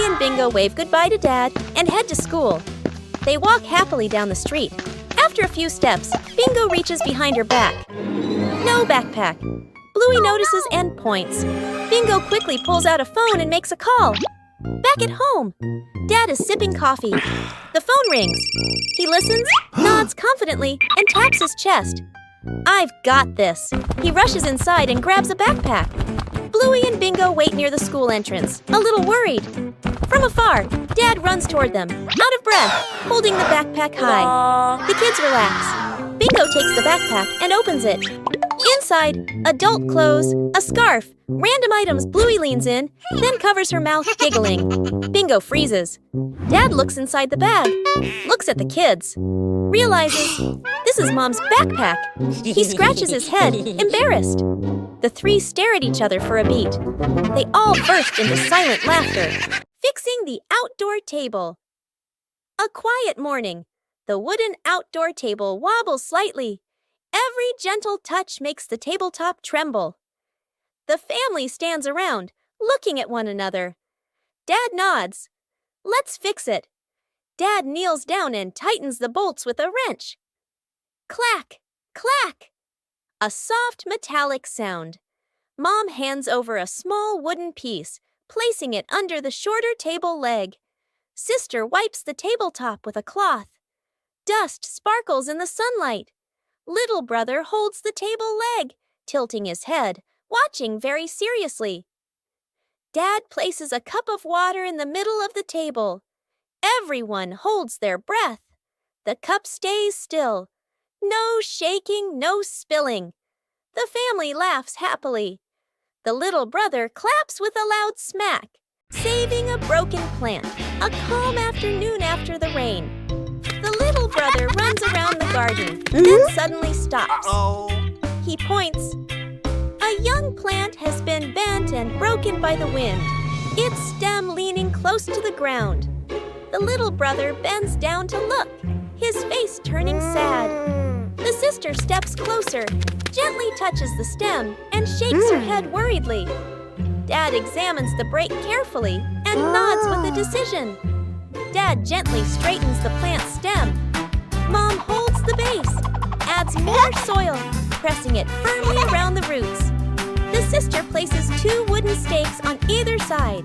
and Bingo wave goodbye to Dad and head to school. They walk happily down the street. After a few steps, Bingo reaches behind her back. No backpack. Bluey notices and points. Bingo quickly pulls out a phone and makes a call. Back at home, Dad is sipping coffee. The phone rings. He listens, nods confidently, and taps his chest. I've got this. He rushes inside and grabs a backpack. Bluey and Bingo wait near the school entrance, a little worried. From afar, Dad runs toward them, out of breath, holding the backpack high. The kids relax. Bingo takes the backpack and opens it. Inside, adult clothes, a scarf, random items. Bluey leans in, then covers her mouth, giggling. Bingo freezes. Dad looks inside the bag, looks at the kids, realizes this is Mom's backpack. He scratches his head, embarrassed. The three stare at each other for a beat. They all burst into silent laughter. Fixing the outdoor table. A quiet morning. The wooden outdoor table wobbles slightly. Every gentle touch makes the tabletop tremble. The family stands around, looking at one another. Dad nods. Let's fix it. Dad kneels down and tightens the bolts with a wrench. Clack, clack. A soft metallic sound. Mom hands over a small wooden piece, placing it under the shorter table leg. Sister wipes the tabletop with a cloth. Dust sparkles in the sunlight. Little brother holds the table leg, tilting his head, watching very seriously. Dad places a cup of water in the middle of the table. Everyone holds their breath. The cup stays still. No shaking, no spilling. The family laughs happily. The little brother claps with a loud smack, saving a broken plant, a calm afternoon after the rain. The little brother runs around the garden, then suddenly stops. He points. A young plant has been bent and broken by the wind, its stem leaning close to the ground. The little brother bends down to look, his face turning sad. The sister steps closer, gently touches the stem, and shakes her head worriedly. Dad examines the break carefully and nods with a decision. Dad gently straightens the plant's stem. Mom holds the base, adds more soil, pressing it firmly around the roots. The sister places 2 wooden stakes on either side.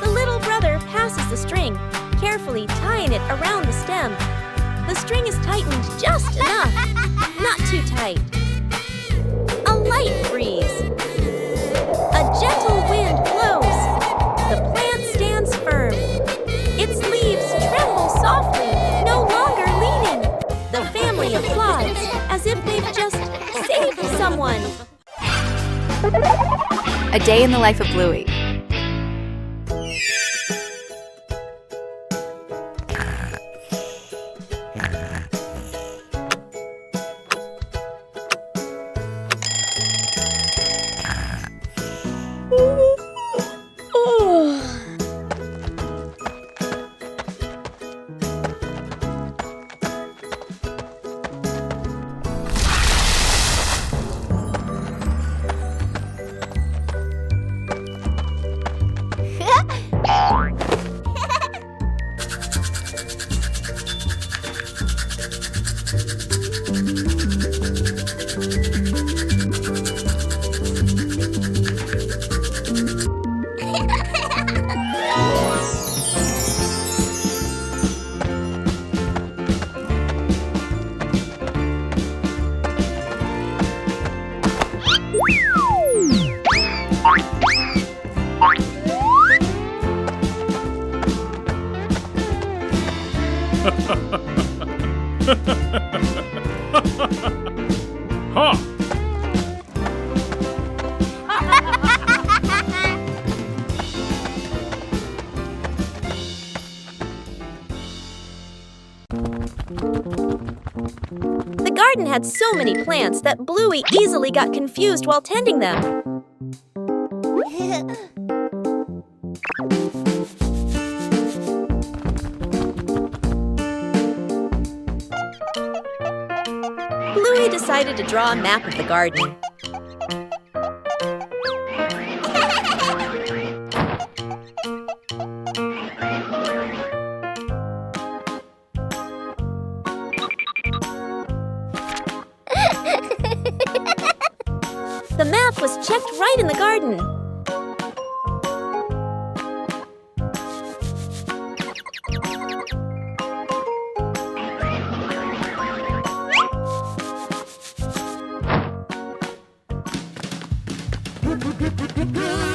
The little brother passes the string, carefully tying it around the stem. The string is tightened just enough, not too tight. A light breeze. A gentle wind blows. The plant stands firm. Its leaves tremble softly, no longer leaning. The family applauds as if they've just saved someone. A day in the life of Bluey. Huh. The garden had so many plants that Bluey easily got confused while tending them. Bluey decided to draw a map of the garden. checked right in the garden.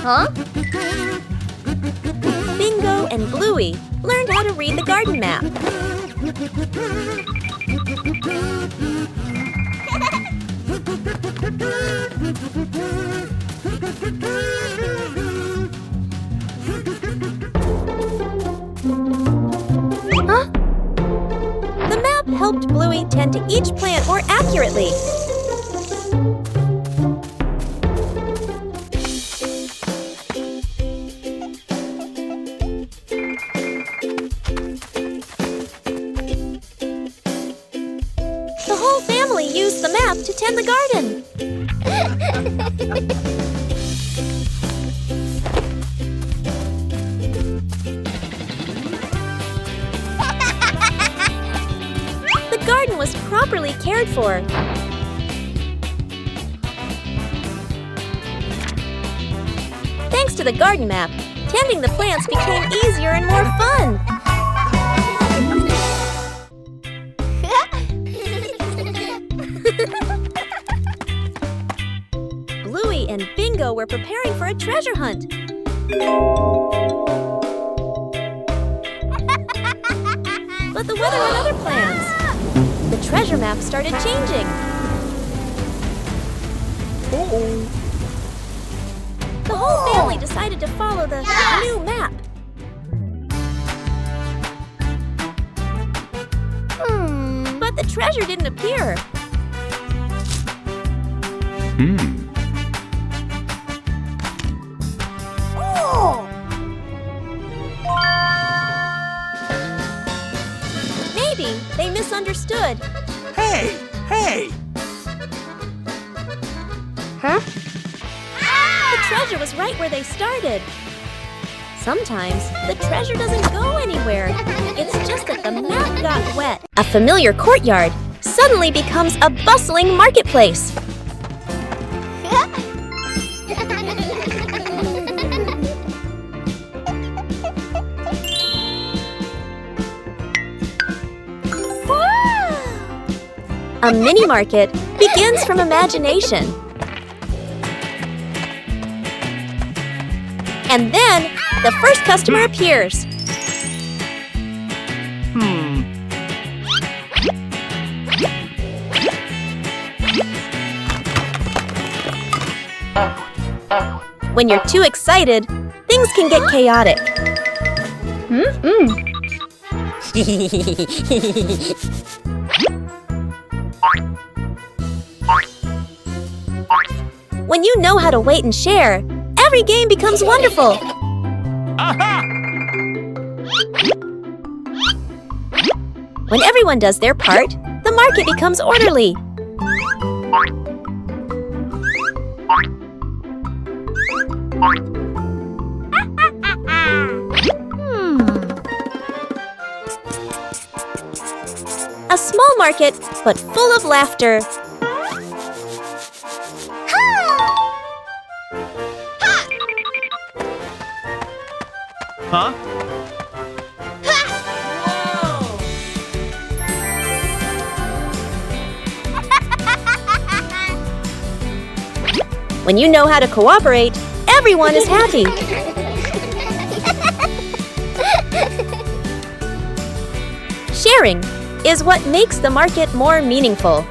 Huh? Bingo and Bluey learned how to read the garden map. Huh? The map helped Bluey tend to each plant more accurately. The whole family used the map to tend the garden. The garden was properly cared for. Thanks to the garden map, tending the plants became easier and more fun. Bluey and Bingo were preparing for a treasure hunt. But the weather had other plans. The treasure map started changing. The whole family decided to follow the new map. But the treasure didn't appear. Maybe they misunderstood. Hey! Hey! Huh? The treasure was right where they started. Sometimes the treasure doesn't go anywhere. It's just that the map got wet. A familiar courtyard suddenly becomes a bustling marketplace. A mini market begins from imagination. And then the first customer appears. When you're too excited, things can get chaotic. When you know how to wait and share, every game becomes wonderful. Aha! When everyone does their part, the market becomes orderly. A small market, but full of laughter. Huh? When you know how to cooperate, everyone is happy. Sharing is what makes the market more meaningful.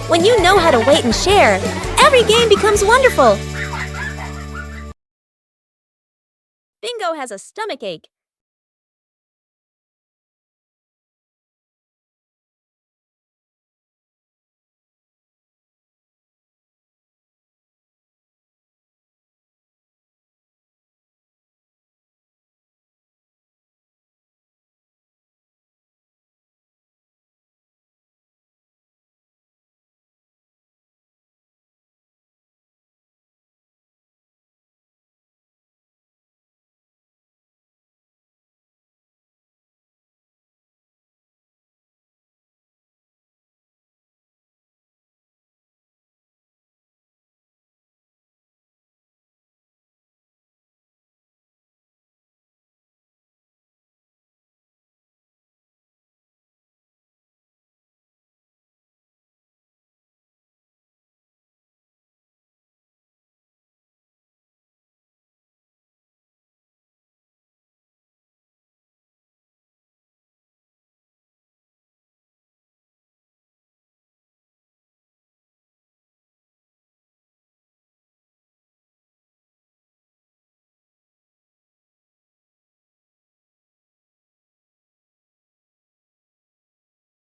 When you know how to wait and share, every game becomes wonderful. Bingo has a stomachache.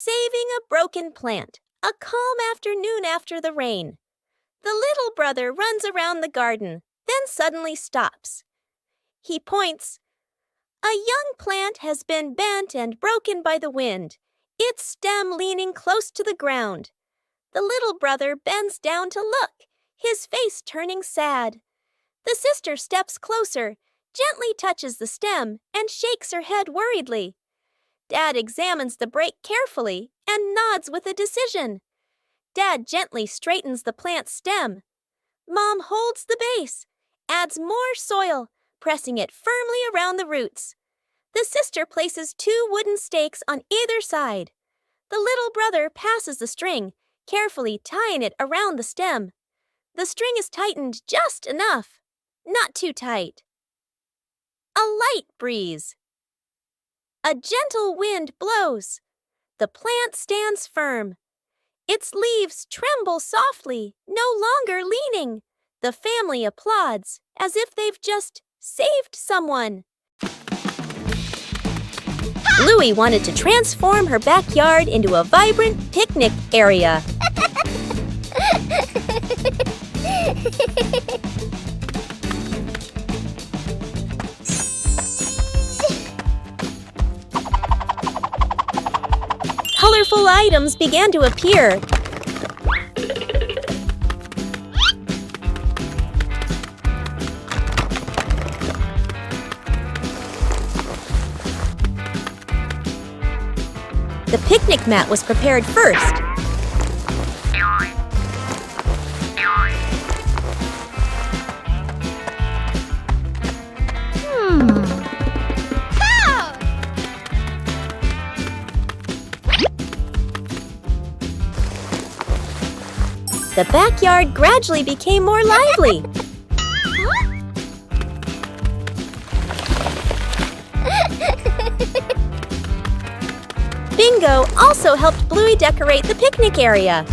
Saving a broken plant. A calm afternoon after the rain. The little brother runs around the garden, then suddenly stops. He points. A young plant has been bent and broken by the wind, its stem leaning close to the ground. The little brother bends down to look, his face turning sad. The sister steps closer, gently touches the stem, and shakes her head worriedly. Dad examines the break carefully and nods with a decision. Dad gently straightens the plant's stem. Mom holds the base, adds more soil, pressing it firmly around the roots. The sister places 2 wooden stakes on either side. The little brother passes the string, carefully tying it around the stem. The string is tightened just enough, not too tight. A light breeze. A gentle wind blows. The plant stands firm. Its leaves tremble softly, no longer leaning. The family applauds as if they've just saved someone. Bluey wanted to transform her backyard into a vibrant picnic area. Colorful items began to appear. The picnic mat was prepared first. The backyard gradually became more lively. Bingo also helped Bluey decorate the picnic area.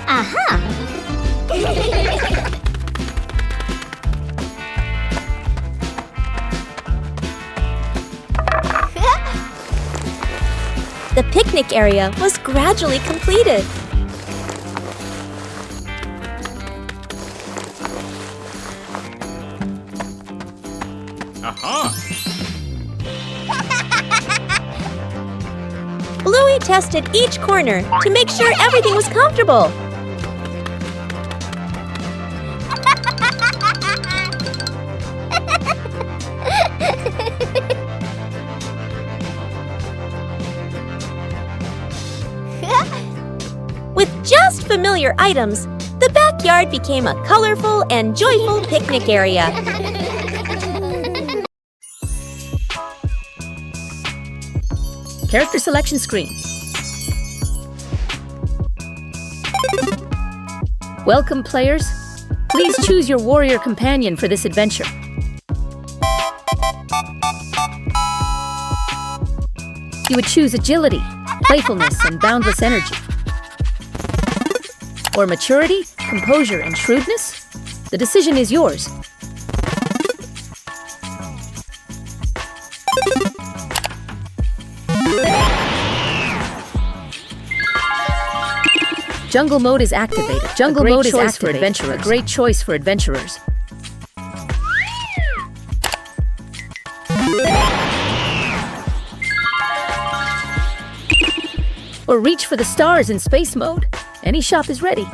Aha! The picnic area was gradually completed. Bluey tested each corner to make sure everything was comfortable. With just familiar items, the backyard became a colorful and joyful picnic area. Character selection screen. Welcome, players. Please choose your warrior companion for this adventure. You would choose agility, playfulness, and boundless energy. Or maturity, composure, and shrewdness? The decision is yours. Jungle mode is activated. Jungle mode is activated for adventurers. A great choice for adventurers. Or reach for the stars in space mode. Any shop is ready.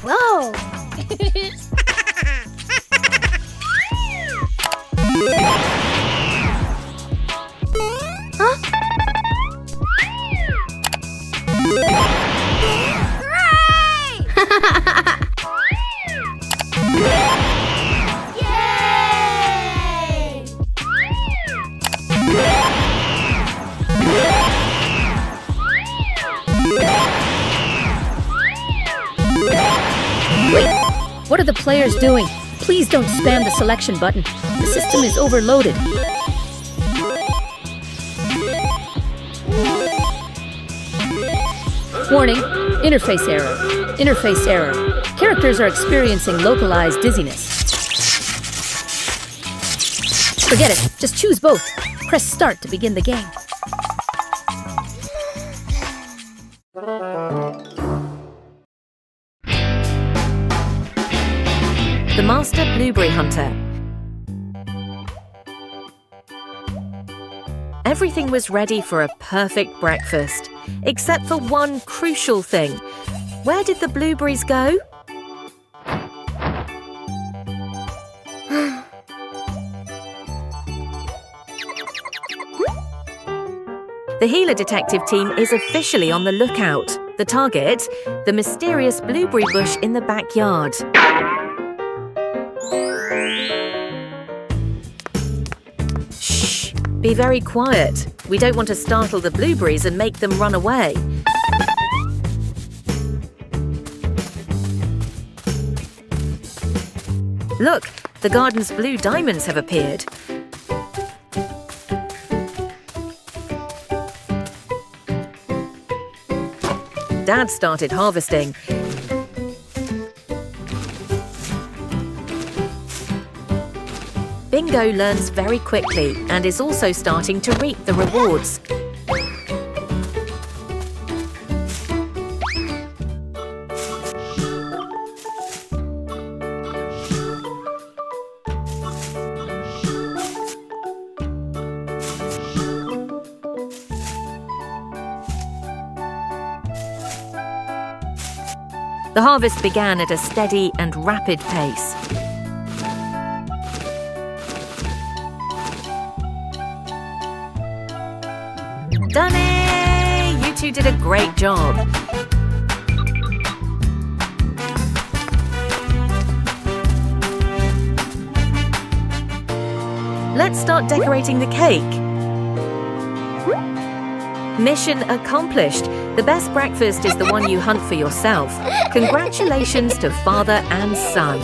Whoa! What are the players doing? Please don't spam the selection button. The system is overloaded. Warning, interface error. Interface error. Characters are experiencing localized dizziness. Forget it. Just choose both. Press start to begin the game. The Master Blueberry Hunter. Everything was ready for a perfect breakfast, except for one crucial thing. Where did the blueberries go? The Healer Detective team is officially on the lookout. The target, the mysterious blueberry bush in the backyard. Shh! Be very quiet. We don't want to startle the blueberries and make them run away. Look, the garden's blue diamonds have appeared. Dad started harvesting. Bingo learns very quickly and is also starting to reap the rewards. The harvest began at a steady and rapid pace. Done it! You two did a great job. Let's start decorating the cake. Mission accomplished. The best breakfast is the one you hunt for yourself. Congratulations to father and son.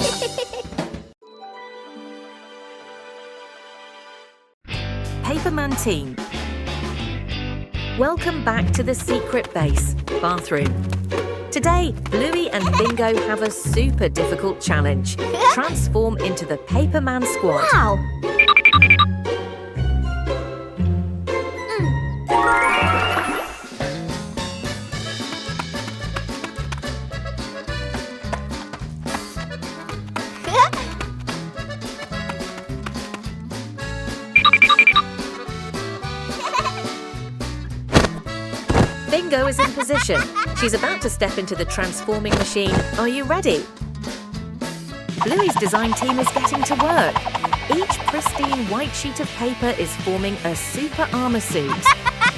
Paperman team. Welcome back to the secret base, bathroom. Today, Bluey and Bingo have a super difficult challenge. Transform into the Paperman squad. Wow! Bingo is in position. She's about to step into the transforming machine. Are you ready? Bluey's design team is getting to work. Each pristine white sheet of paper is forming a super armor suit.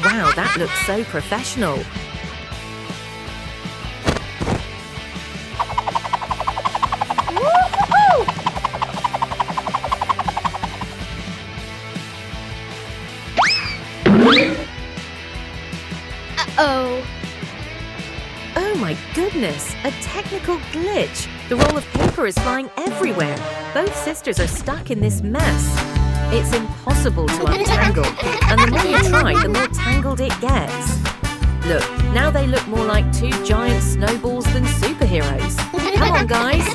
Wow, that looks so professional. Uh-oh. Oh my goodness, a technical glitch. The roll of paper is flying everywhere. Both sisters are stuck in this mess. It's impossible to untangle, and the more you try, the more tangled it gets. Look, now they look more like two giant snowballs than superheroes. Come on, guys.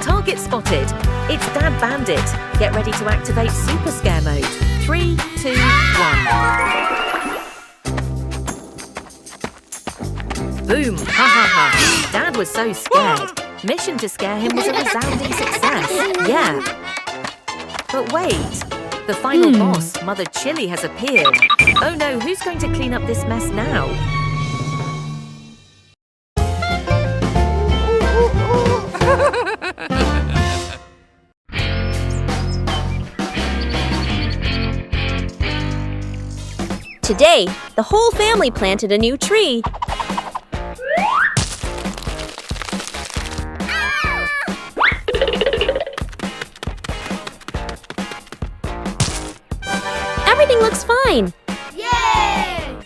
Target spotted. It's Dad Bandit. Get ready to activate Super Scare Mode. 3, 2, 1. Boom! Ha ha ha! Dad was so scared. Mission to scare him was a resounding success. Yeah. But wait. The final boss, Mother Chili, has appeared. Oh no, who's going to clean up this mess now? Today, the whole family planted a new tree. Everything looks fine. Yay!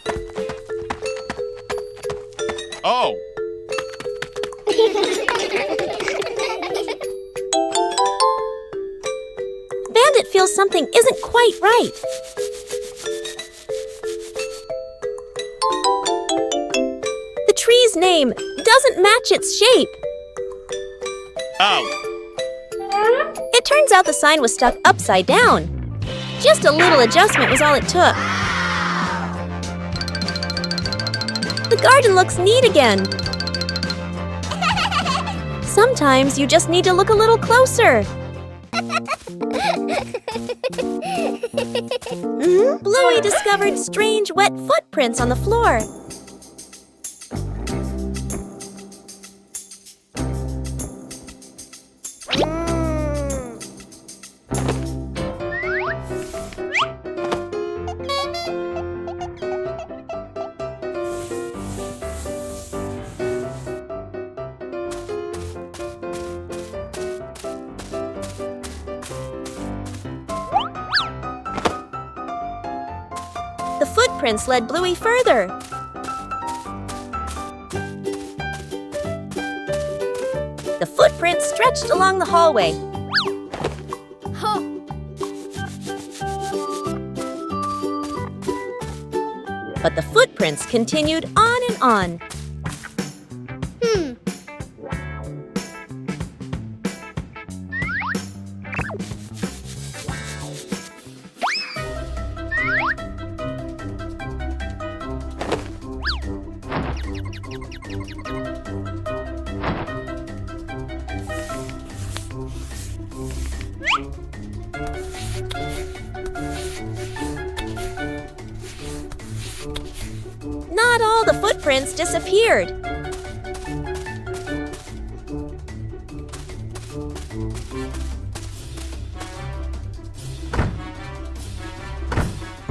Oh! Bandit feels something isn't quite right. The tree's name doesn't match its shape. Oh! It It turns out the sign was stuck upside down. Just a little adjustment was all it took. The garden looks neat again. Sometimes you just need to look a little closer. Bluey discovered strange wet footprints on the floor. The footprints led Bluey further. The footprints stretched along the hallway. But the footprints continued on and on. Not all the footprints disappeared.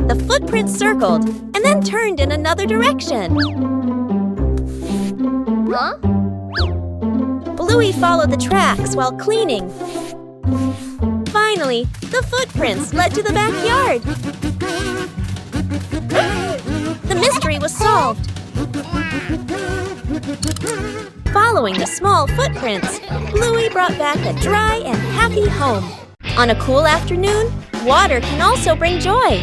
The footprints circled and then turned in another direction. Huh? Bluey followed the tracks while cleaning. Finally, the footprints led to the backyard. The mystery was solved. Following the small footprints, Bluey brought back a dry and happy home. On a cool afternoon, water can also bring joy.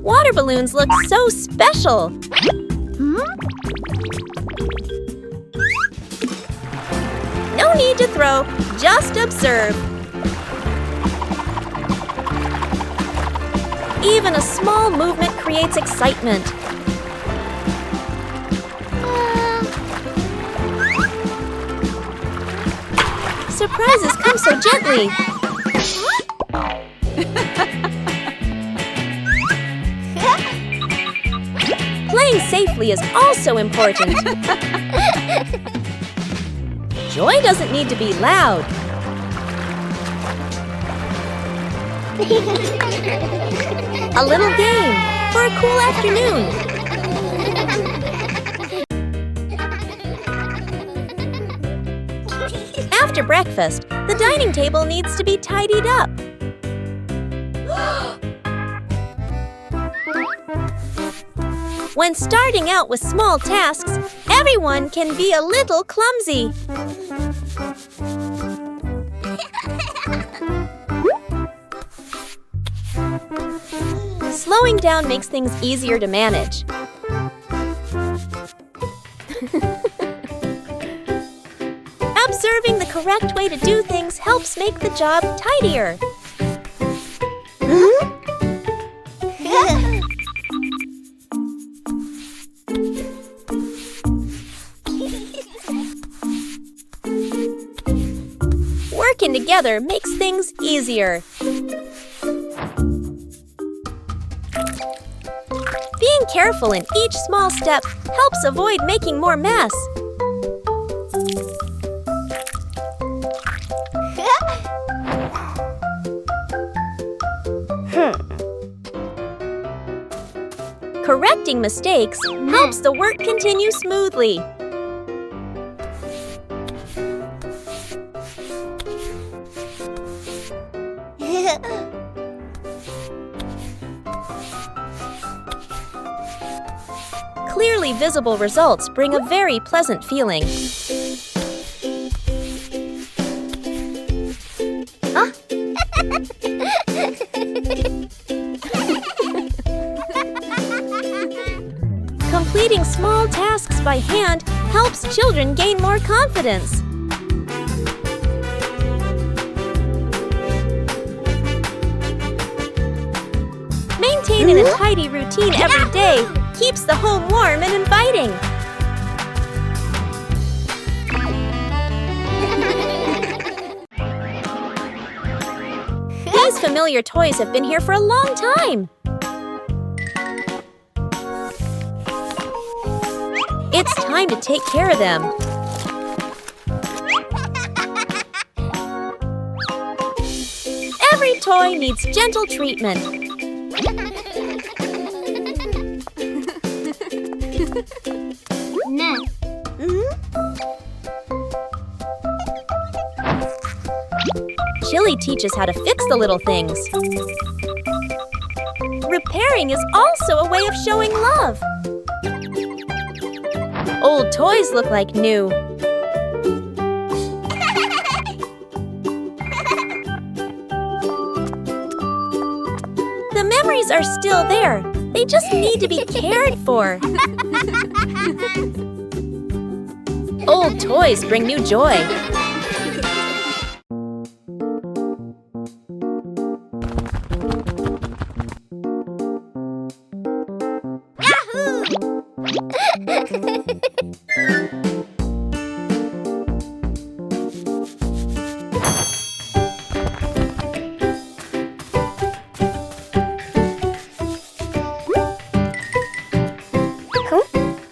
Water balloons look so special. No need to throw, just observe. Even a small movement creates excitement. Surprises come so gently. Playing safely is also important. Joy doesn't need to be loud. A little game for a cool afternoon. After breakfast, the dining table needs to be tidied up. When starting out with small tasks, everyone can be a little clumsy. Slowing down makes things easier to manage. Observing the correct way to do things helps make the job tidier. Working together makes things easier. Being careful in each small step helps avoid making more mess. Correcting mistakes helps the work continue smoothly. Clearly visible results bring a very pleasant feeling. Completing small tasks by hand helps children gain more confidence. Maintaining a tidy routine every day keeps the home warm and inviting. These familiar toys have been here for a long time. It's time to take care of them. Every toy needs gentle treatment. Chili teaches how to fix the little things. Repairing is also a way of showing love. Old toys look like new. The memories are still there. They just need to be cared for. Old toys bring new joy.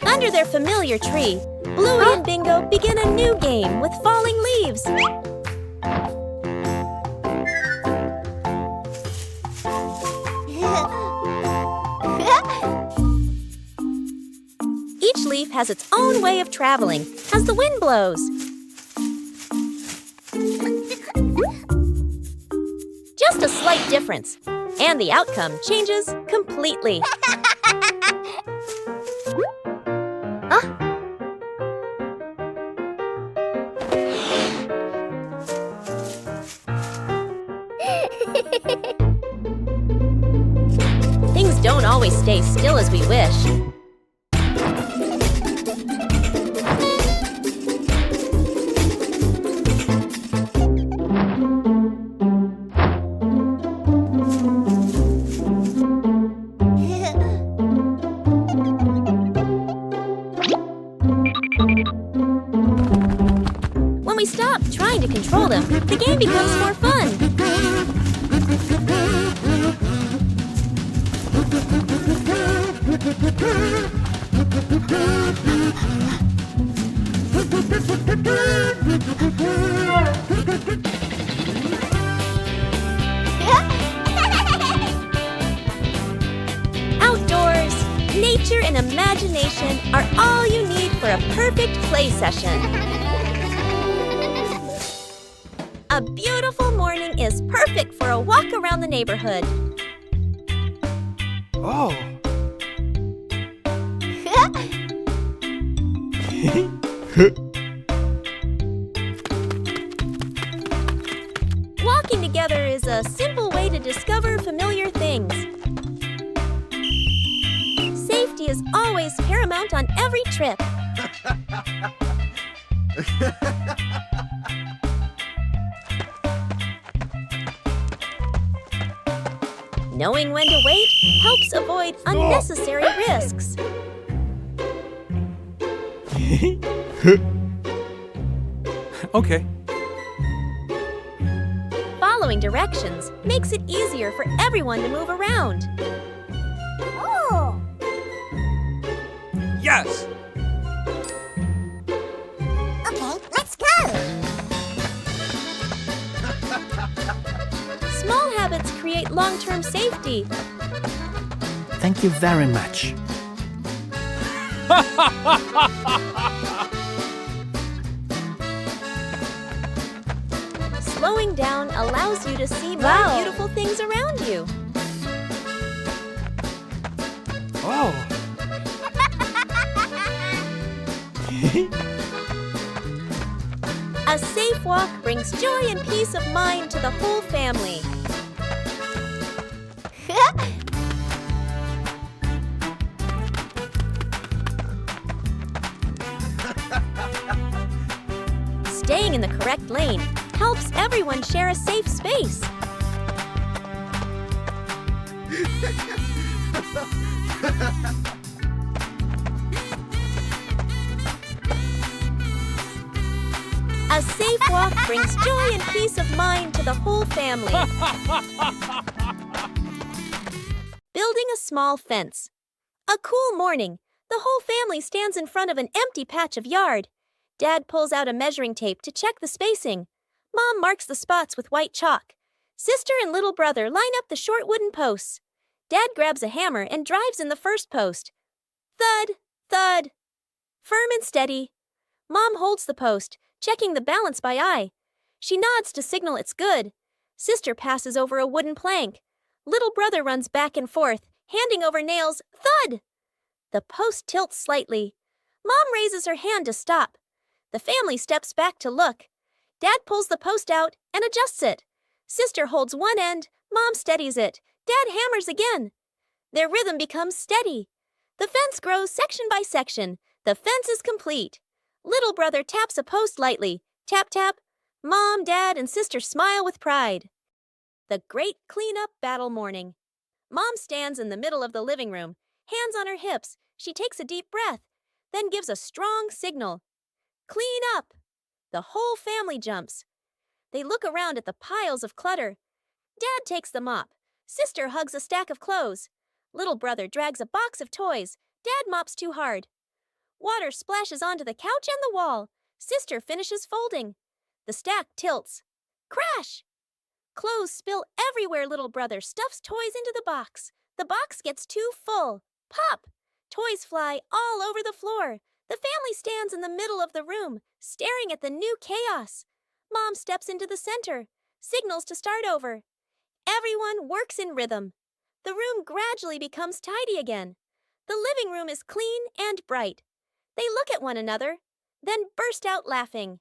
Under their familiar tree, Bluey and Bingo begin a new game with falling leaves. Each leaf has its own way of traveling as the wind blows. Just a slight difference, and the outcome changes completely. Things don't always stay still as we wish. When we stop trying to control them, the game becomes more fun. Outdoors, nature and imagination are all you need for a perfect play session. A beautiful morning is perfect for a walk around the neighborhood. Oh. Walking together is a simple way to discover familiar things. Safety is always paramount on every trip. Knowing when to wait helps avoid unnecessary risks. Okay. Following directions makes it easier for everyone to move around. Yes. Okay, let's go! Small habits create long-term safety. Thank you very much. Slowing down allows you to see more beautiful things around you. Oh. A safe walk brings joy and peace of mind to the whole family. Staying in the correct lane helps everyone share a safe space. A safe walk brings joy and peace of mind to the whole family. Building a small fence. A cool morning, the whole family stands in front of an empty patch of yard. Dad pulls out a measuring tape to check the spacing. Mom marks the spots with white chalk. Sister and little brother line up the short wooden posts. Dad grabs a hammer and drives in the first post. Thud, thud. Firm and steady. Mom holds the post, checking the balance by eye. She nods to signal it's good. Sister passes over a wooden plank. Little brother runs back and forth, handing over nails. Thud! The post tilts slightly. Mom raises her hand to stop. The family steps back to look. Dad pulls the post out and adjusts it. Sister holds one end. Mom steadies it. Dad hammers again. Their rhythm becomes steady. The fence grows section by section. The fence is complete. Little brother taps a post lightly. Tap, tap. Mom, Dad, and Sister smile with pride. The great clean-up battle morning. Mom stands in the middle of the living room, hands on her hips. She takes a deep breath, then gives a strong signal. Clean up! The whole family jumps. They look around at the piles of clutter. Dad takes the mop. Sister hugs a stack of clothes. Little brother drags a box of toys. Dad mops too hard. Water splashes onto the couch and the wall. Sister finishes folding. The stack tilts. Crash! Clothes spill everywhere. Little brother stuffs toys into the box. The box gets too full. Pop! Toys fly all over the floor. The family stands in the middle of the room, staring at the new chaos. Mom steps into the center, signals to start over. Everyone works in rhythm. The room gradually becomes tidy again. The living room is clean and bright. They look at one another, then burst out laughing.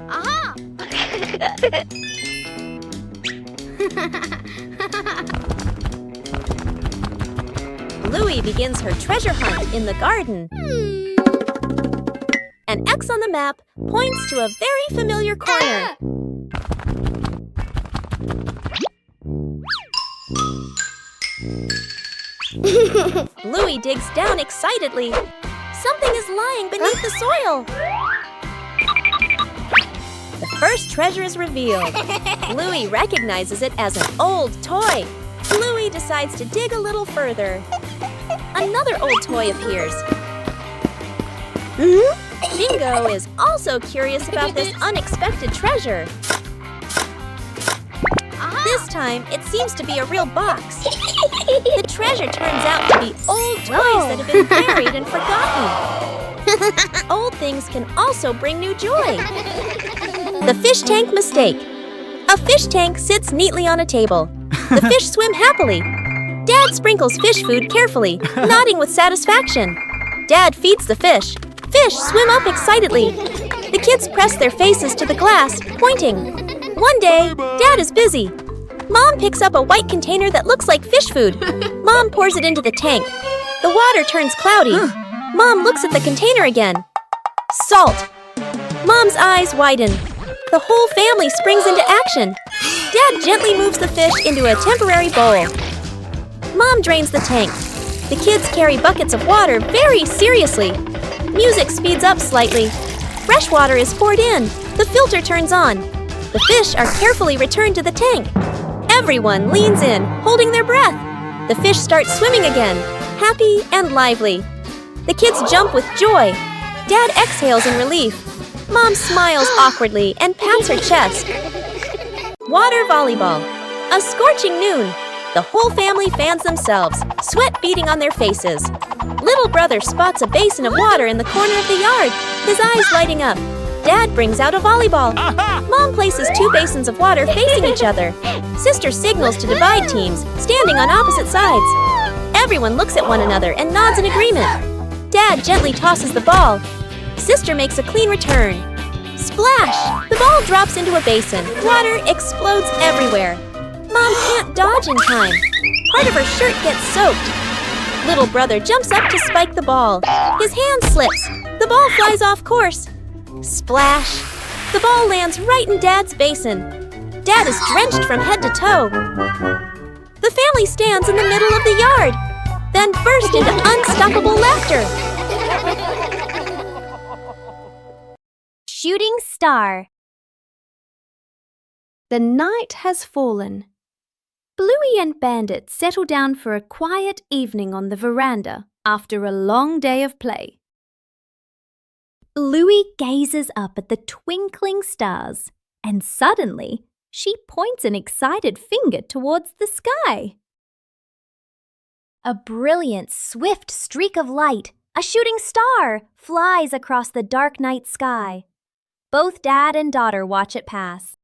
Aha! Bluey begins her treasure hunt in the garden. An X on the map points to a very familiar corner. Bluey digs down excitedly. Something is lying beneath the soil. The first treasure is revealed. Bluey recognizes it as an old toy. Bluey decides to dig a little further. Another old toy appears. Bingo is also curious about this unexpected treasure. This time, it seems to be a real box. The treasure turns out to be old toys that have been buried and forgotten. Old things can also bring new joy. The fish tank mistake. A fish tank sits neatly on a table. The fish swim happily. Dad sprinkles fish food carefully, nodding with satisfaction. Dad feeds the fish. Fish swim up excitedly. The kids press their faces to the glass, pointing. One day, Dad is busy. Mom picks up a white container that looks like fish food. Mom pours it into the tank. The water turns cloudy. Mom looks at the container again. Salt. Mom's eyes widen. The whole family springs into action. Dad gently moves the fish into a temporary bowl. Mom drains the tank. The kids carry buckets of water very seriously. Music speeds up slightly. Fresh water is poured in. The filter turns on. The fish are carefully returned to the tank. Everyone leans in, holding their breath. The fish start swimming again, happy and lively. The kids jump with joy. Dad exhales in relief. Mom smiles awkwardly and pats her chest. Water volleyball. A scorching noon. The whole family fans themselves, sweat beading on their faces. Little brother spots a basin of water in the corner of the yard, his eyes lighting up. Dad brings out a volleyball. Mom places two basins of water facing each other. Sister signals to divide teams, standing on opposite sides. Everyone looks at one another and nods in agreement. Dad gently tosses the ball. Sister makes a clean return. Splash! The ball drops into a basin. Water explodes everywhere. Mom can't dodge in time. Part of her shirt gets soaked. Little brother jumps up to spike the ball. His hand slips. The ball flies off course. Splash! The ball lands right in Dad's basin. Dad is drenched from head to toe. The family stands in the middle of the yard, then burst into unstoppable laughter. Shooting star. The night has fallen. Bluey and Bandit settle down for a quiet evening on the veranda after a long day of play. Bluey gazes up at the twinkling stars, and suddenly she points an excited finger towards the sky. A brilliant, swift streak of light, a shooting star, flies across the dark night sky. Both Dad and daughter watch it pass.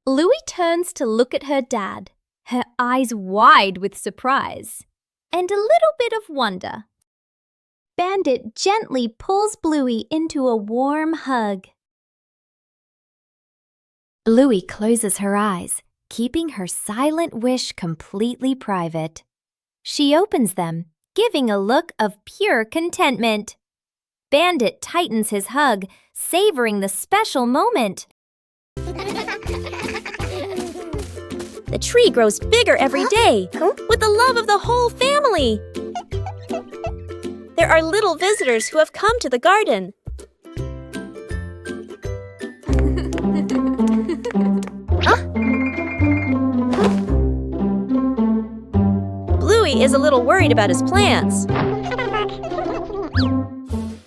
Bluey turns to look at her dad, her eyes wide with surprise and a little bit of wonder. Bandit gently pulls Bluey into a warm hug. Bluey closes her eyes, keeping her silent wish completely private. She opens them, giving a look of pure contentment. Bandit tightens his hug, savoring the special moment. The tree grows bigger every day, with the love of the whole family. There are little visitors who have come to the garden. Bluey is a little worried about his plants.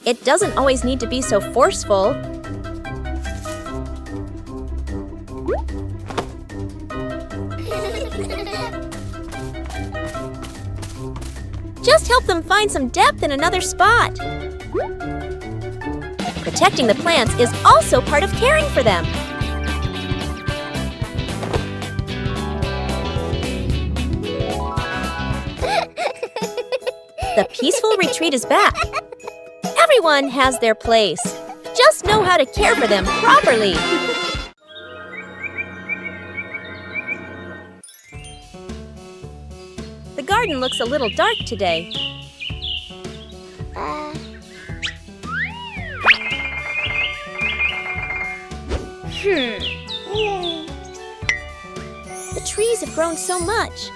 It doesn't always need to be so forceful. Just help them find some depth in another spot. Protecting the plants is also part of caring for them. The peaceful retreat is back. Everyone has their place. Just know how to care for them properly. The garden looks a little dark today. The trees have grown so much.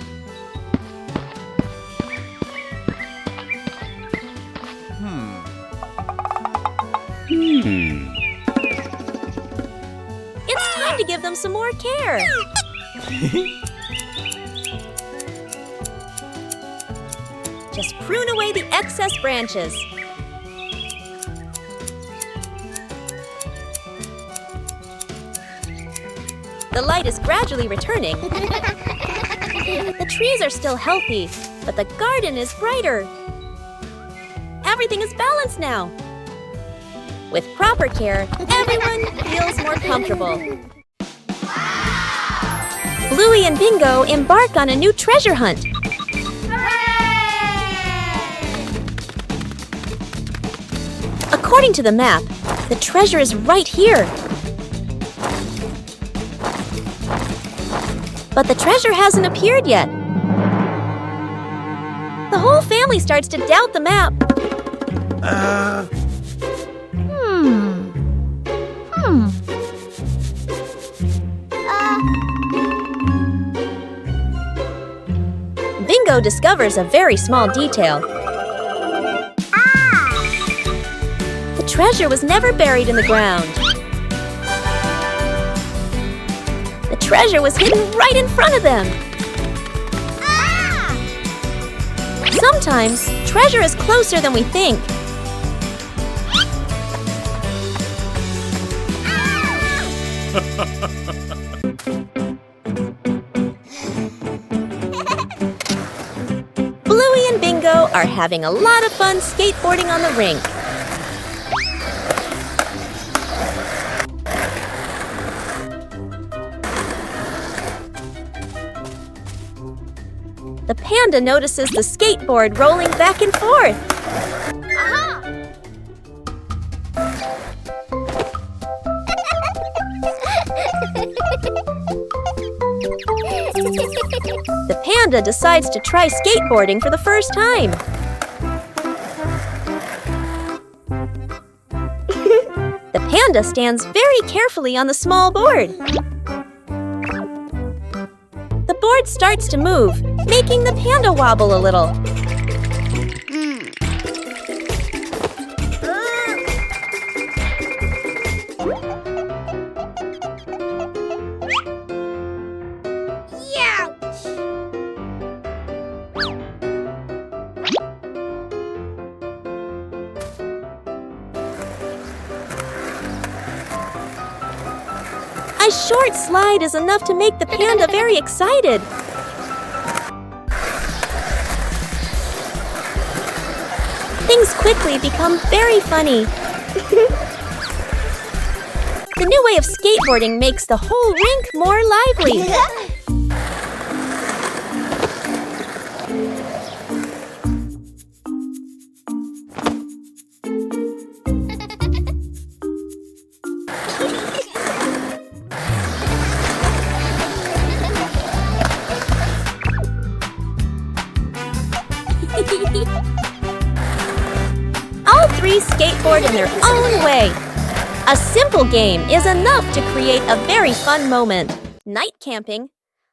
It's time to give them some more care. Just prune away the excess branches. The light is gradually returning. The trees are still healthy, but the garden is brighter. Everything is balanced now. With proper care, everyone feels more comfortable. Bluey and Bingo embark on a new treasure hunt. According to the map, the treasure is right here. But the treasure hasn't appeared yet. The whole family starts to doubt the map. Bingo discovers a very small detail. The treasure was never buried in the ground. The treasure was hidden right in front of them. Sometimes, treasure is closer than we think. Bluey and Bingo are having a lot of fun skateboarding on the rink. The panda notices the skateboard rolling back and forth. The panda decides to try skateboarding for the first time. The panda stands very carefully on the small board. The board starts to move, making the panda wobble a little. A short slide is enough to make the panda very excited. Things quickly become very funny. The new way of skateboarding makes the whole rink more lively. All three skateboard in their own way. A simple game is enough to create a very fun moment. Night camping.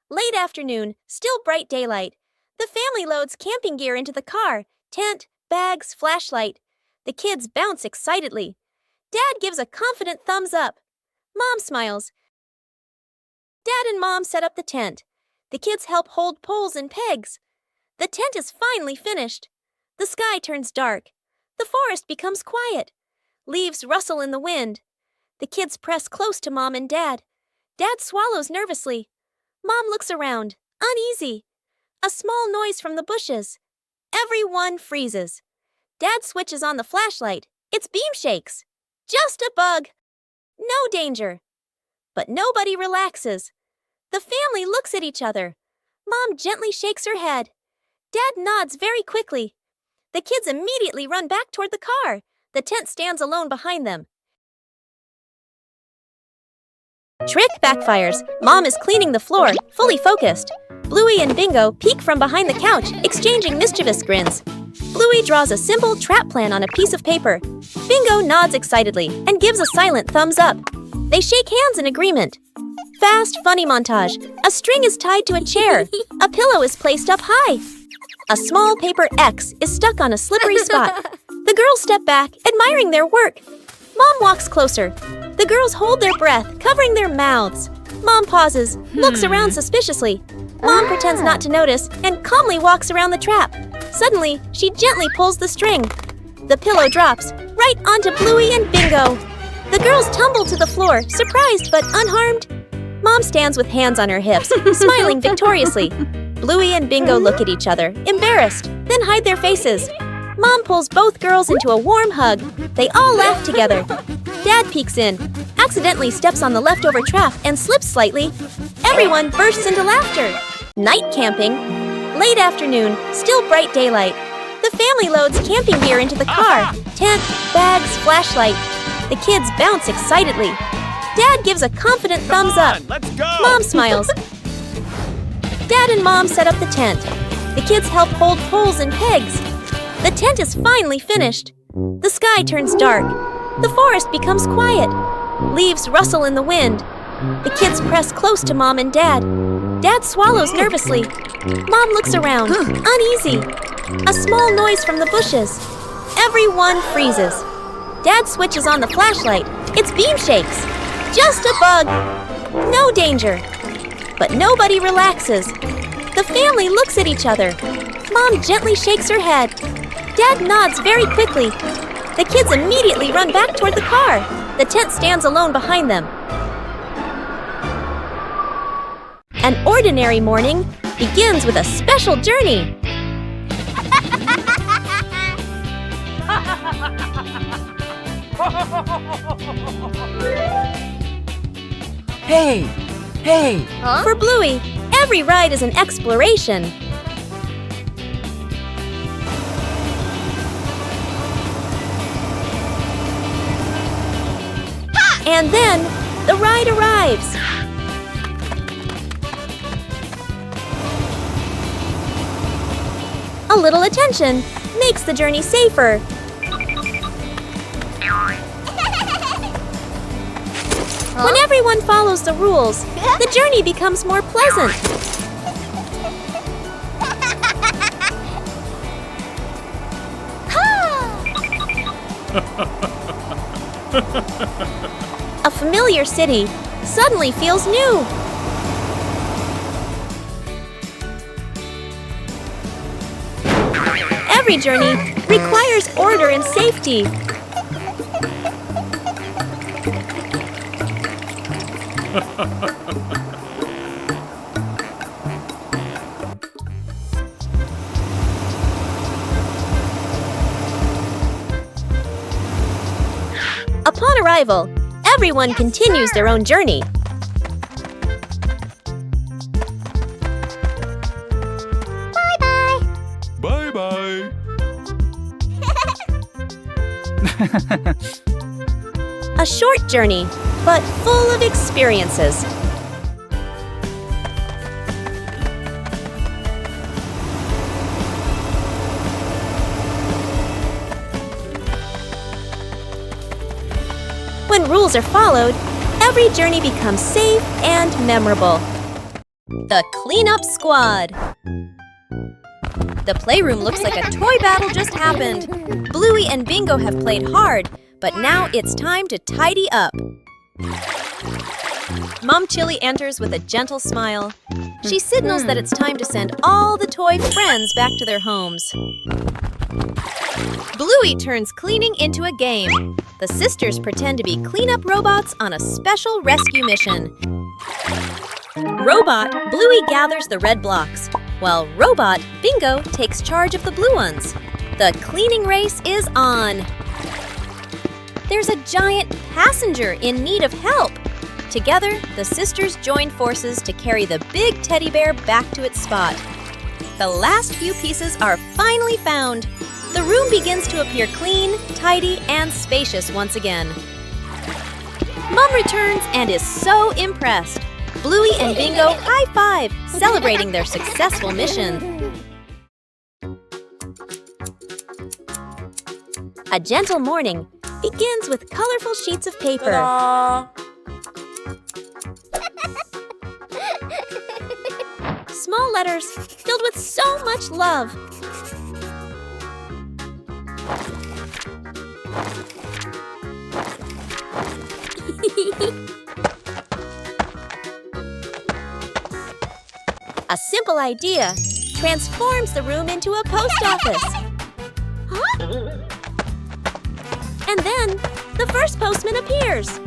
Late afternoon, still bright daylight. The family loads camping gear into the car. Tent, bags, flashlight. The kids bounce excitedly. Dad gives a confident thumbs up. Mom smiles. Dad and Mom set up the tent. The kids help hold poles and pegs. The tent is finally finished. The sky turns dark. The forest becomes quiet. Leaves rustle in the wind. The kids press close to Mom and Dad. Dad swallows nervously. Mom looks around, uneasy. A small noise from the bushes. Everyone freezes. Dad switches on the flashlight. Its beam shakes. Just a bug. No danger. But nobody relaxes. The family looks at each other. Mom gently shakes her head. Dad nods very quickly. The kids immediately run back toward the car. The tent stands alone behind them. Trick backfires. Mom is cleaning the floor, fully focused. Bluey and Bingo peek from behind the couch, exchanging mischievous grins. Bluey draws a simple trap plan on a piece of paper. Bingo nods excitedly and gives a silent thumbs up. They shake hands in agreement. Fast, funny montage. A string is tied to a chair. A pillow is placed up high. A small paper X is stuck on a slippery spot. The girls step back, admiring their work. Mom walks closer. The girls hold their breath, covering their mouths. Mom pauses, looks around suspiciously. Mom pretends not to notice and calmly walks around the trap. Suddenly, she gently pulls the string. The pillow drops right onto Bluey and Bingo. The girls tumble to the floor, surprised but unharmed. Mom stands with hands on her hips, smiling victoriously. Bluey and Bingo look at each other, embarrassed, then hide their faces. Mom pulls both girls into a warm hug. They all laugh together. Dad peeks in, accidentally steps on the leftover trap and slips slightly. Everyone bursts into laughter. Night camping. Late afternoon, still bright daylight. The family loads camping gear into the car. Tent, bags, flashlight. The kids bounce excitedly. Dad gives a confident thumbs up. Let's go! Mom smiles. Dad and Mom set up the tent. The kids help hold poles and pegs. The tent is finally finished. The sky turns dark. The forest becomes quiet. Leaves rustle in the wind. The kids press close to Mom and Dad. Dad swallows nervously. Mom looks around, uneasy. A small noise from the bushes. Everyone freezes. Dad switches on the flashlight. Its beam shakes. Just a bug. No danger. But nobody relaxes. The family looks at each other. Mom gently shakes her head. Dad nods very quickly. The kids immediately run back toward the car. The tent stands alone behind them. An ordinary morning begins with a special journey. Hey! Hey! For Bluey, every ride is an exploration. And then, the ride arrives. A little attention makes the journey safer. When everyone follows the rules, the journey becomes more pleasant. A familiar city suddenly feels new. Every journey requires order and safety. Upon arrival, everyone continues their own journey. Bye-bye. A short journey, but full of experiences. When rules are followed, every journey becomes safe and memorable. The Cleanup Squad. The playroom looks like a toy battle just happened. Bluey and Bingo have played hard, but now it's time to tidy up. Mom Chili enters with a gentle smile. She signals that it's time to send all the toy friends back to their homes. Bluey turns cleaning into a game. The sisters pretend to be cleanup robots on a special rescue mission. Robot Bluey gathers the red blocks, while Robot Bingo takes charge of the blue ones. The cleaning race is on. There's a giant passenger in need of help. Together, the sisters join forces to carry the big teddy bear back to its spot. The last few pieces are finally found. The room begins to appear clean, tidy, and spacious once again. Mom returns and is so impressed. Bluey and Bingo high-five, celebrating their successful mission. A gentle morning begins with colorful sheets of paper. Small letters filled with so much love. A simple idea transforms the room into a post office. Huh? And then, the first postman appears.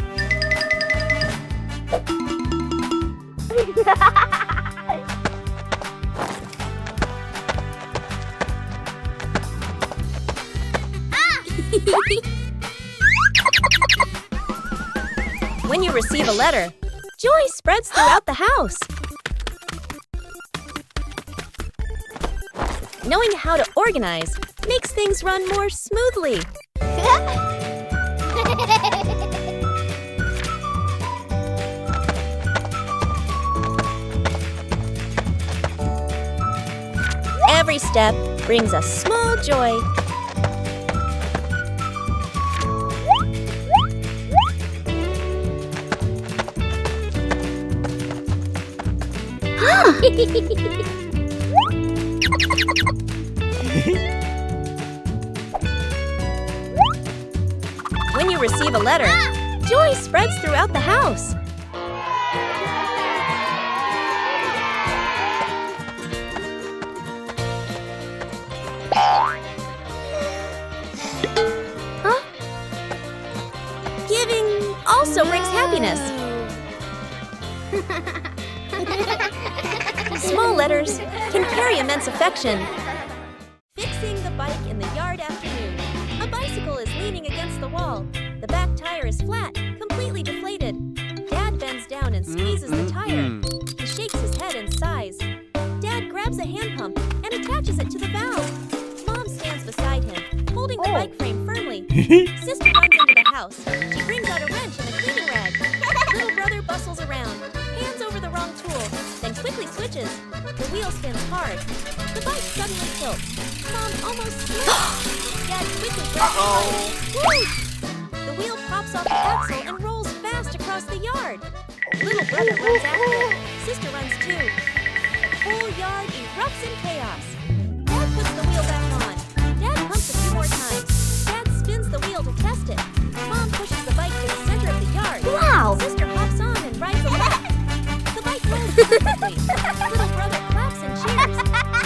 When you receive a letter, joy spreads throughout the house. Knowing how to organize makes things run more smoothly. Every step brings a small joy. When you receive a letter, joy spreads throughout the house. Huh? Giving also brings happiness. Small letters can carry immense affection. Fixing the bike in the yard afternoon. A bicycle is leaning against the wall. The back tire is flat, completely deflated. Dad bends down and squeezes the tire. He shakes his head and sighs. Dad grabs a hand pump and attaches it to the valve. Mom stands beside him, holding the bike frame firmly. Sister runs into the house. She brings out a wrench and a cleaning rag. Little brother bustles around, hands over the wrong tool, then quickly switches. The wheel spins hard. The bike suddenly tilts. Mom almost slips. Dad quickly grabs the bike. Woo! The wheel pops off the axle and rolls fast across the yard. Little brother runs after it. Sister runs too. The whole yard erupts in chaos. Dad puts the wheel back on. Dad pumps a few more times. Dad spins the wheel to test it. Mom pushes the bike to the center of the yard. Wow! Sister hops on and rides a lap. The bike rolls perfectly. Little brother claps and cheers.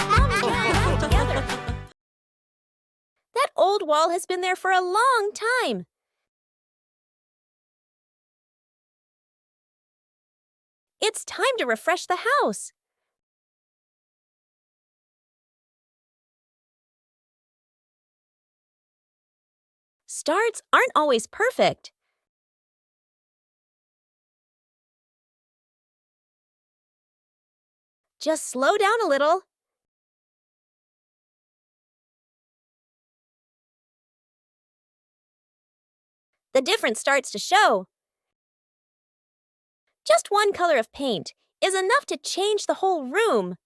Mom and Dad laugh together. That old wall has been there for a long time. It's time to refresh the house. Starts aren't always perfect. Just slow down a little. The difference starts to show. Just one color of paint is enough to change the whole room.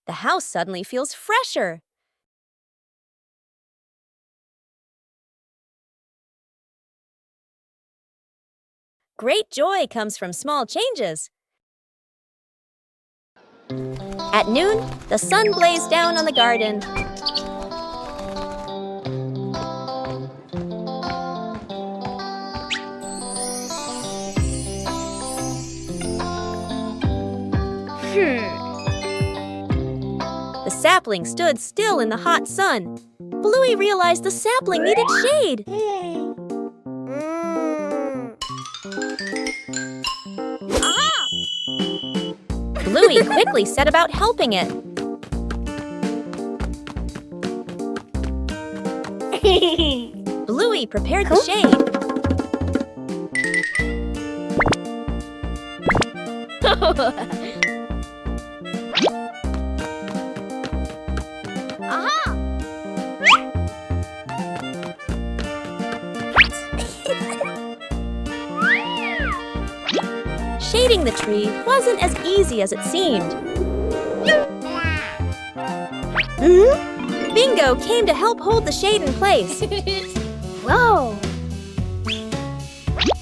The house suddenly feels fresher. Great joy comes from small changes. At noon, the sun blazed down on the garden. The sapling stood still in the hot sun. Bluey realized the sapling needed shade. Aha! Bluey quickly set about helping it. Bluey prepared the shade. Aha! Shading the tree wasn't as easy as it seemed. Bingo came to help hold the shade in place. Whoa!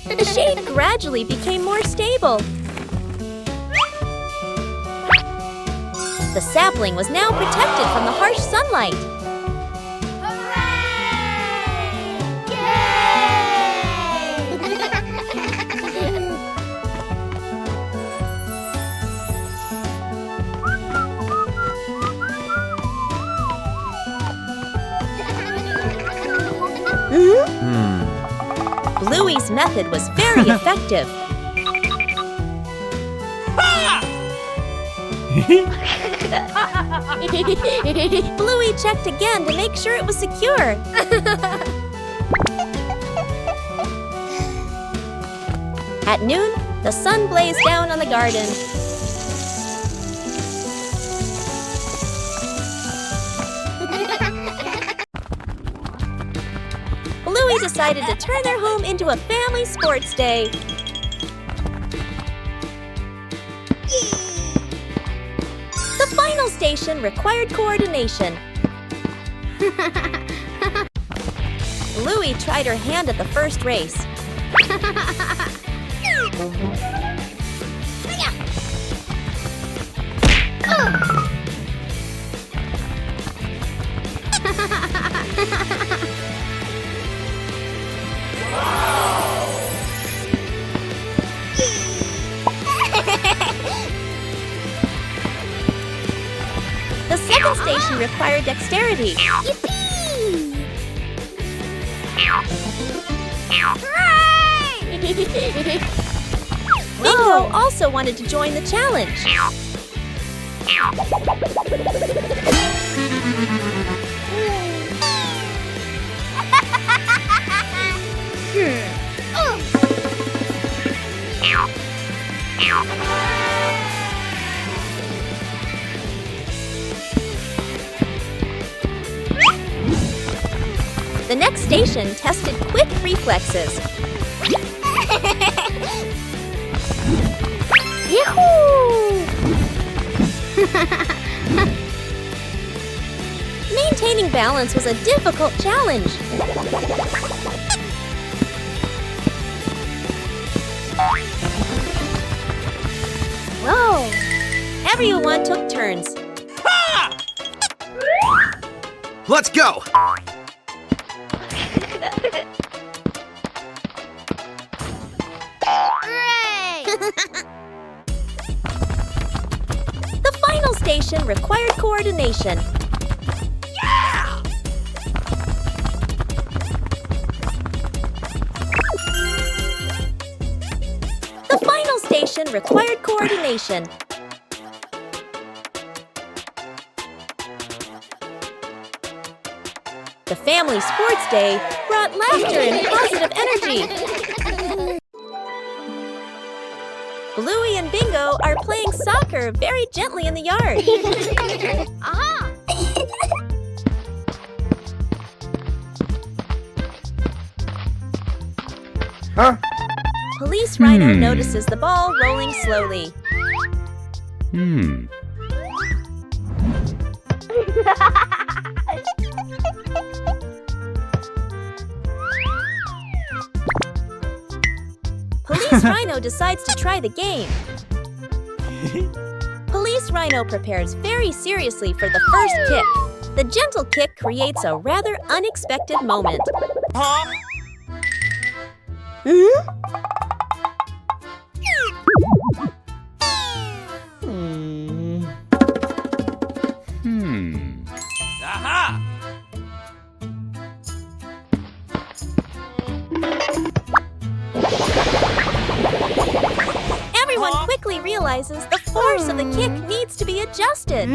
The shade gradually became more stable. The sapling was now protected from the harsh sunlight. Bluey's method was very effective. Bluey checked again to make sure it was secure. At noon, the sun blazed down on the garden. Bluey decided to turn their home into a family sports day. The final station required coordination. Bluey tried her hand at the first race. The second station required dexterity. Bingo also wanted to join the challenge. The next station tested quick reflexes. Maintaining balance was a difficult challenge. Whoa! Everyone took turns. Let's go! The final station required coordination. The final station required coordination. The family sports day brought laughter and positive energy. Bluey and Bingo are playing soccer very gently in the yard. Huh? Police Rhino notices the ball rolling slowly. Police Rhino decides to try the game. Police Rhino prepares very seriously for the first kick. The gentle kick creates a rather unexpected moment. Aha! Everyone quickly realizes the force of the kick needs to be adjusted.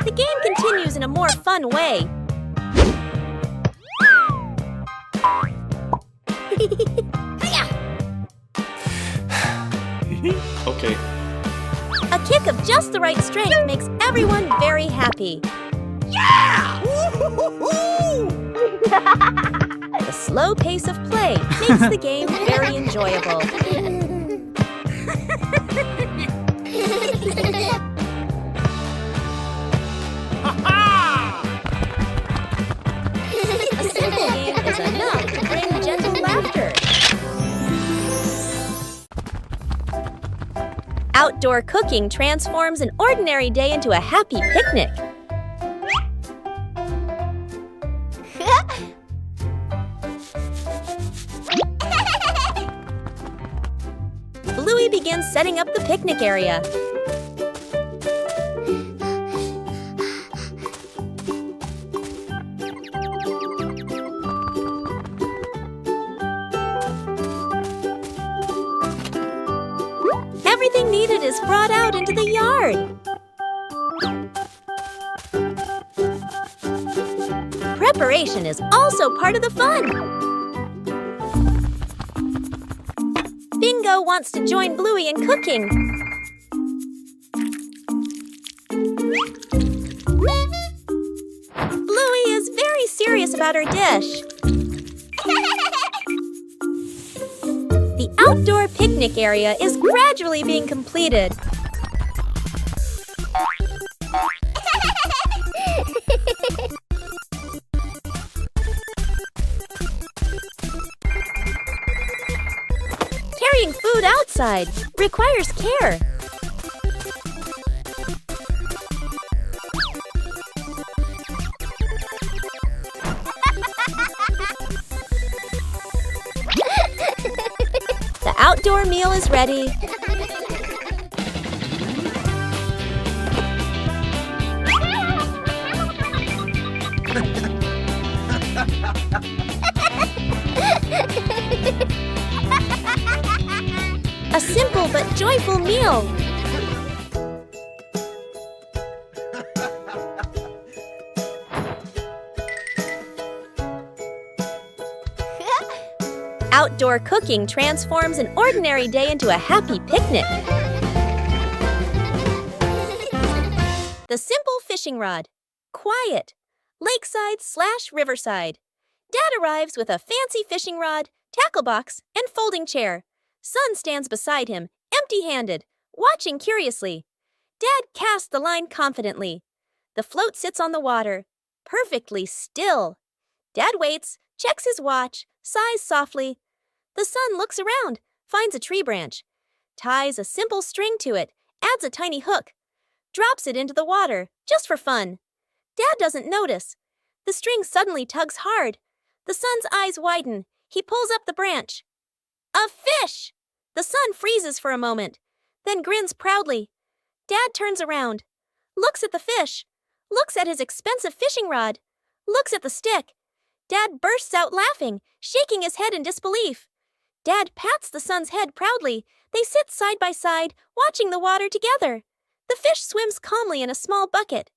The game continues in a more fun way. Okay. A kick of just the right strength makes everyone very happy. The slow pace of play makes the game very enjoyable. A simple game is enough to bring gentle laughter. Outdoor cooking transforms an ordinary day into a happy picnic. Bluey begins setting up the picnic area. Everything needed is brought out into the yard. Preparation is also part of the fun. Bingo wants to join Bluey in cooking. Bluey is very serious about her dish. The outdoor picnic area is gradually being completed. Carrying food outside requires care. The outdoor meal is ready. A simple but joyful meal. Outdoor cooking transforms an ordinary day into a happy picnic. The simple fishing rod. Quiet. Lakeside/riverside. Dad arrives with a fancy fishing rod, tackle box, and folding chair. Son stands beside him, empty-handed, watching curiously. Dad casts the line confidently. The float sits on the water, perfectly still. Dad waits, checks his watch, sighs softly. The son looks around, finds a tree branch, ties a simple string to it, adds a tiny hook, drops it into the water, just for fun. Dad doesn't notice. The string suddenly tugs hard. The son's eyes widen. He pulls up the branch. A fish! The son freezes for a moment, then grins proudly. Dad turns around, looks at the fish, looks at his expensive fishing rod, looks at the stick. Dad bursts out laughing, shaking his head in disbelief. Dad pats the son's head proudly. They sit side by side, watching the water together. The fish swims calmly in a small bucket.